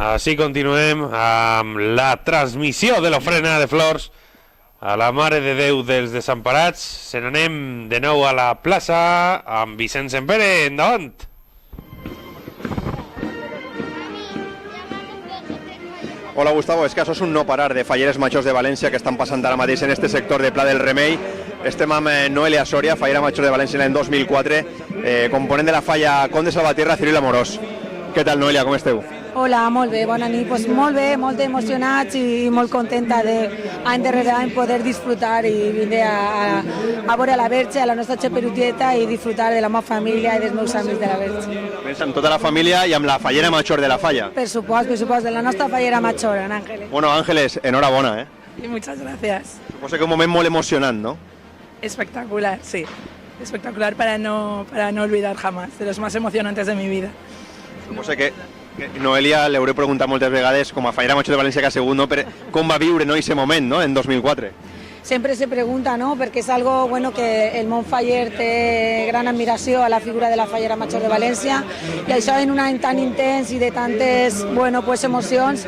Així continuem amb la transmissió de l'ofrena de flors a la Mare de Déu dels Desemparats. Se n'anem de nou a la plaça amb Vicent Sempere. Endavant! Hola Gustavo, és que això és un no parar de falleres majors de València que estan passant ara mateix en este sector de Pla del Remei. Estem amb Noelia Soria, fallera major de València l'any 2004, component de la falla Conde Salvatierra, Ciril Amorós. Què tal, Noelia, com esteu? Hola, molt bé, bona nit. Pues molt bé, molt emocionats i molt contenta any darrere any poder disfrutar i vindre a veure la Verge, a la nostra xeperutieta i disfrutar de la meva família i dels meus amics de la Verge. Vens amb tota la família i amb la fallera major de la falla. Per supost, de la nostra fallera major, en Ángeles. Bueno, Ángeles, enhorabona, ¿eh? Y muchas gracias. Suposo que un moment molt emocionant, ¿no? Espectacular, sí. Espectacular para no olvidar jamás, de los más emocionantes de mi vida. Suposo que Noelia l'hauré preguntat moltes vegades, com a fallera major de València que ha sigut, no? Com va viure aquest moment, no? En 2004. Sempre se pregunta, ¿no? Perquè és algo bueno que el món faller té gran admiració a la figura de la fallera major de València i això en un any tan intens i de tantes emocions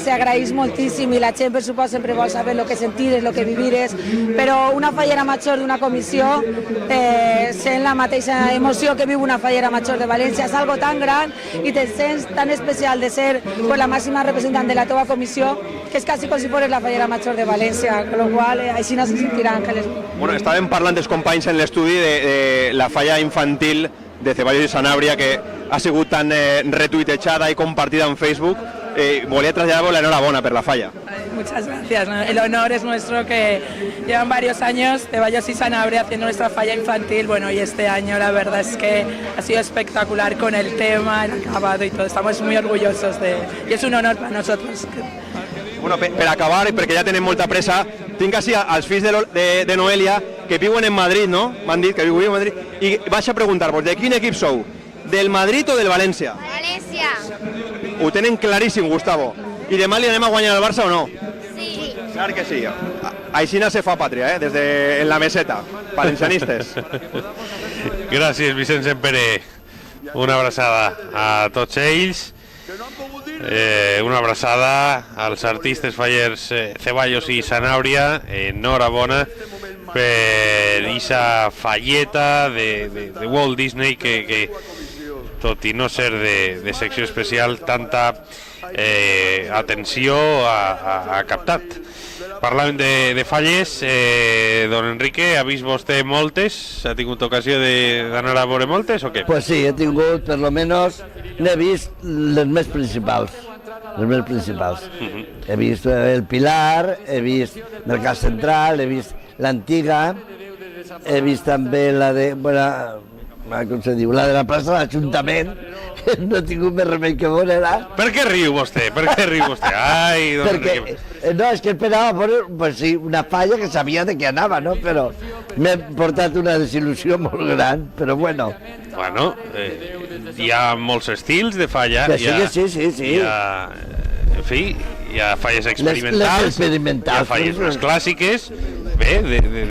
s'agraeix moltíssim i la gent per supost sempre vol saber el que sentires, el que vivires, però una fallera major d'una comissió sent la mateixa emoció que viu una fallera major de València. És algo tan gran i te sents tan especial de ser la màxima representant de la teva comissió que és quasi com si fos la fallera major de València, con lo qual així no se sentirà Ángeles. Bueno, estàvem parlant dels companys en l'estudi de la falla infantil de Ceballos i Sanabria que ha sigut tan retuitejada i compartida en Facebook. Volia traslladar-vos l'enhorabona per la falla. Muchas gracias. El honor es nuestro, que llevan varios años Ceballos y Sanabria haciendo nuestra falla infantil. Bueno, y este año la verdad es que ha sido espectacular con el tema, el acabado y todo. Estamos muy orgullosos y es un honor para nosotros. Bueno, per acabar, i perquè ja tenem molta pressa, tinc així els fills de Noelia que viuen en Madrid, no? M'han dit que viuen en Madrid. I vaig a preguntar-vos, de quin equip sou? Del Madrid o del València? València. Ho tenen claríssim, Gustavo. I demà li anem a guanyar al Barça o no? Sí. Clar que sí. Així no se fa pàtria, des de la meseta. Valencianistes. Gràcies, Vicent Sempere. Una abraçada a tots ells. Una abraçada als artistes fallers Ceballos i Sanabria. Enhorabona per aquesta falleta de Walt Disney que tot i no ser de secció especial, tanta atenció ha captat. Parlàvem de falles. Don Enrique, ha vist vostè moltes? Ha tingut ocasió d'anar a veure moltes o què? Pues sí, he tingut, per lo menos, n'he vist les més principals. Les més principals. He vist el Pilar, he vist Mercat Central, he vist l'Antiga, he vist també la de... Bueno, com se diu, la de la plaça de l'Ajuntament. No he tingut més remei que veure-la. Per què riu vostè? Per què riu vostè? Ai, don Enrique. No, és que esperava veure, pues sí, una falla que sabia de què anava, no? Però m'he portat una desil·lusió molt gran, però bueno. Bueno, hi ha molts estils de falla. Sí. En fi, hi ha falles experimentals, les experimentals, hi ha falles més clàssiques. Bé,